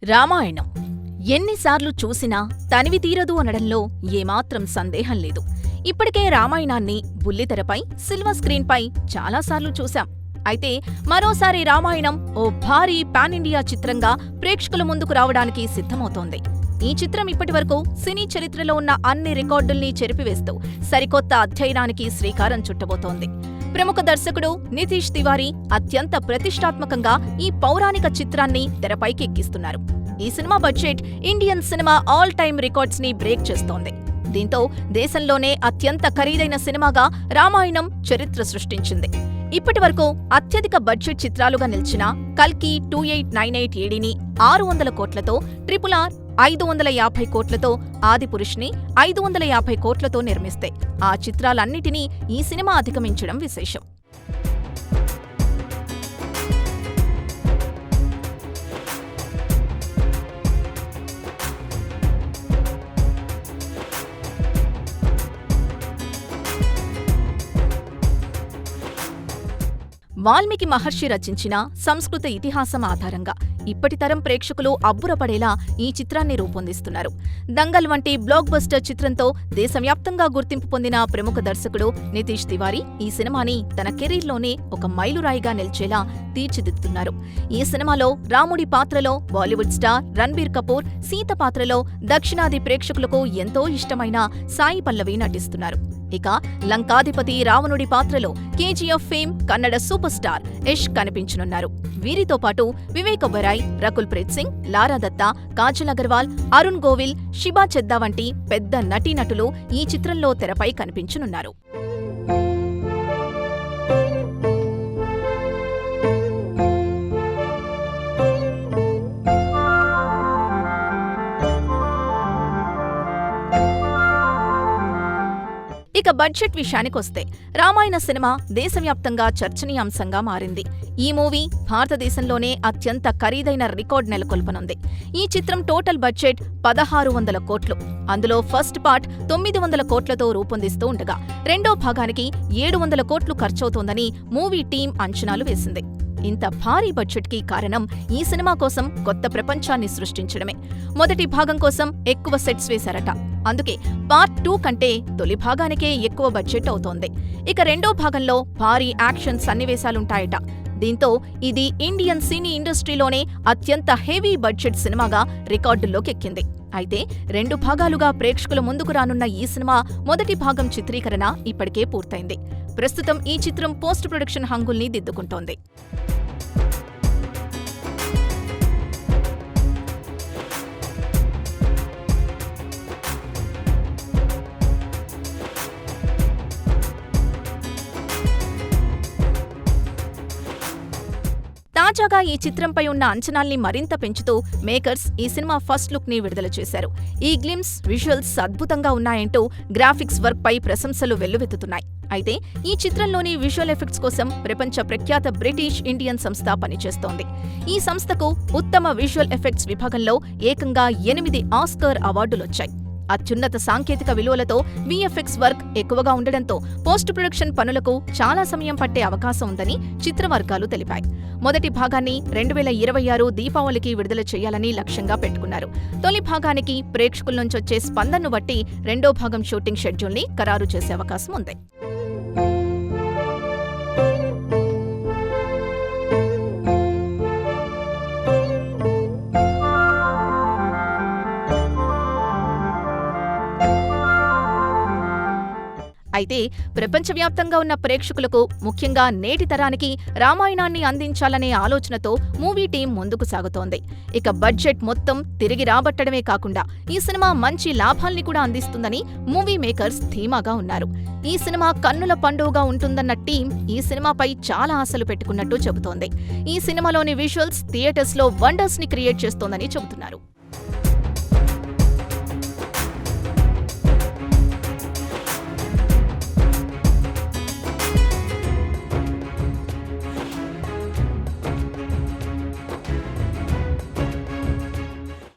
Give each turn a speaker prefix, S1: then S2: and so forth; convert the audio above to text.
S1: రామాయణం ఎన్నిసార్లు చూసినా తనివి తీరదు అనడంలో ఏమాత్రం సందేహం లేదు. ఇప్పటికే రామాయణాన్ని బుల్లితెరపై, సిల్వర్ స్క్రీన్పై చాలాసార్లు చూశాం. అయితే మరోసారి రామాయణం ఓ భారీ పాన్ ఇండియా చిత్రంగా ప్రేక్షకుల ముందుకు రావడానికి సిద్ధమవుతోంది. ఈ చిత్రం ఇప్పటివరకు సినీ చరిత్రలో ఉన్న అన్ని రికార్డుల్ని చెరిపివేస్తూ సరికొత్త అధ్యయనానికి శ్రీకారం చుట్టబోతోంది. ప్రముఖ దర్శకుడు నితీష్ తివారీ అత్యంత ప్రతిష్టాత్మకంగా ఈ పౌరాణిక చిత్రాన్ని తెరపైకి ఎక్కిస్తున్నారు. ఈ cinema budget Indian cinema all time records ని బ్రేక్ చేస్తోంది. దీంతో దేశంలోనే అత్యంత ఖరీదైన సినిమాగా రామాయణం చరిత్ర సృష్టించింది. ఇప్పటివరకు అత్యధిక బడ్జెట్ చిత్రాలుగా నిలిచిన కల్కి 2898 ఏడీని 600 కోట్లతో, RRR 550 కోట్లతో, ఆదిపురుష్ని 550 కోట్లతో నిర్మిస్తే ఆ చిత్రాలన్నిటినీ ఈ సినిమా అధిగమించడం విశేషం. వాల్మీకి మహర్షి రచించిన సంస్కృత ఇతిహాసం ఆధారంగా ఇప్పటి తరం ప్రేక్షకులు అబ్బురపడేలా ఈ చిత్రాన్ని రూపొందిస్తున్నారు. దంగల్ వంటి బ్లాక్ బస్టర్ చిత్రంతో దేశవ్యాప్తంగా గుర్తింపు పొందిన ప్రముఖ దర్శకుడు నితీష్ తివారీ ఈ సినిమాని తన కెరీర్లోనే ఒక మైలురాయిగా నిలిచేలా తీర్చిదిద్దుతున్నారు. ఈ సినిమాలో రాముడి పాత్రలో బాలీవుడ్ స్టార్ రణ్బీర్ కపూర్, సీత పాత్రలో దక్షిణాది ప్రేక్షకులకు ఎంతో ఇష్టమైన సాయి పల్లవి నటిస్తున్నారు. ఇక లంకాధిపతి రావణుడి పాత్రలో KGF fame Kannada super star Yash కనిపించనున్నారు. వీరితో పాటు వివేక్ ఒబెరాయ్, రకుల్ ప్రీత్ సింగ్, లారా దత్తా, కాజల్ అగర్వాల్, అరుణ్ గోవిల్, శిబా చెద్దా వంటి పెద్ద నటీనటులు ఈ చిత్రంలో తెరపై కనిపించనున్నారు. ఇక బడ్జెట్ విషయానికొస్తే రామాయణ సినిమా దేశవ్యాప్తంగా చర్చనీయాంశంగా మారింది. ఈ మూవీ భారతదేశంలోనే అత్యంత ఖరీదైన రికార్డ్ నెలకొల్పనుంది. ఈ చిత్రం టోటల్ బడ్జెట్ 1600 కోట్లు. అందులో ఫస్ట్ పార్ట్ 900 కోట్లతో రూపొందిస్తూ ఉండగా రెండో భాగానికి 700 కోట్లు ఖర్చవుతోందని మూవీ టీం అంచనాలు వేసింది. ఇంత భారీ బడ్జెట్కి కారణం ఈ సినిమా కోసం కొత్త ప్రపంచాన్ని సృష్టించడమే. మొదటి భాగం కోసం ఎక్కువ సెట్స్ వేశారట. అందుకే పార్ట్ 2 కంటే తొలి భాగానికే ఎక్కువ బడ్జెట్ అవుతోంది. ఇక రెండో భాగంలో భారీ యాక్షన్ సన్నివేశాలుంటాయట. దీంతో ఇది ఇండియన్ సినీ ఇండస్ట్రీలోనే అత్యంత హెవీ బడ్జెట్ సినిమాగా రికార్డుల్లోకెక్కింది. అయితే 2 భాగాలుగా ప్రేక్షకుల ముందుకు రానున్న ఈ సినిమా మొదటి భాగం చిత్రీకరణ ఇప్పటికే పూర్తయింది. ప్రస్తుతం ఈ చిత్రం పోస్ట్ ప్రొడక్షన్ హంగుల్ని దిద్దుకుంటోంది. తాజాగా ఈ చిత్రంపై ఉన్న అంచనాల్ని మరింత పెంచుతూ మేకర్స్ ఈ సినిమా ఫస్ట్ లుక్ ని విడుదల చేశారు. ఈ గ్లిమ్స్, విజువల్స్ అద్భుతంగా ఉన్నాయంటూ గ్రాఫిక్స్ వర్క్ పై ప్రశంసలు వెల్లువెత్తుతున్నాయి. అయితే ఈ చిత్రంలోని విజువల్ ఎఫెక్ట్స్ కోసం ప్రపంచ ప్రఖ్యాత బ్రిటిష్ ఇండియన్ సంస్థ పనిచేస్తోంది. ఈ సంస్థకు ఉత్తమ విజువల్ ఎఫెక్ట్స్ విభాగంలో ఏకంగా 8 ఆస్కార్ అవార్డులొచ్చాయి. అత్యున్నత సాంకేతిక విలువలతో విఎఫ్ఎక్స్ వర్క్ ఎక్కువగా ఉండడంతో పోస్ట్ ప్రొడక్షన్ పనులకు చాలా సమయం పట్టే అవకాశం ఉందని చిత్రవర్గాలు తెలిపాయి. మొదటి భాగాన్ని 2026 దీపావళికి విడుదల చేయాలని లక్ష్యంగా పెట్టుకున్నారు. తొలి భాగానికి ప్రేక్షకుల నుంచొచ్చే స్పందనను బట్టి రెండో భాగం షూటింగ్ షెడ్యూల్ని ఖరారు చేసే అవకాశం ఉంది. అయితే ప్రపంచవ్యాప్తంగా ఉన్న ప్రేక్షకులకు, ముఖ్యంగా నేటి తరానికి రామాయణాన్ని అందించాలనే ఆలోచనతో మూవీ టీం ముందుకు సాగుతోంది. ఇక బడ్జెట్ మొత్తం తిరిగి రాబట్టడమే కాకుండా ఈ సినిమా మంచి లాభాల్ని కూడా అందిస్తుందని మూవీ మేకర్స్ ధీమాగా ఉన్నారు. ఈ సినిమా కన్నుల పండుగగా ఉంటుందన్న టీం ఈ సినిమాపై చాలా ఆశలు పెట్టుకున్నట్టు చెబుతోంది. ఈ సినిమాలోని విజువల్స్ థియేటర్స్లో వండర్స్ ని క్రియేట్ చేస్తోందని చెబుతున్నారు.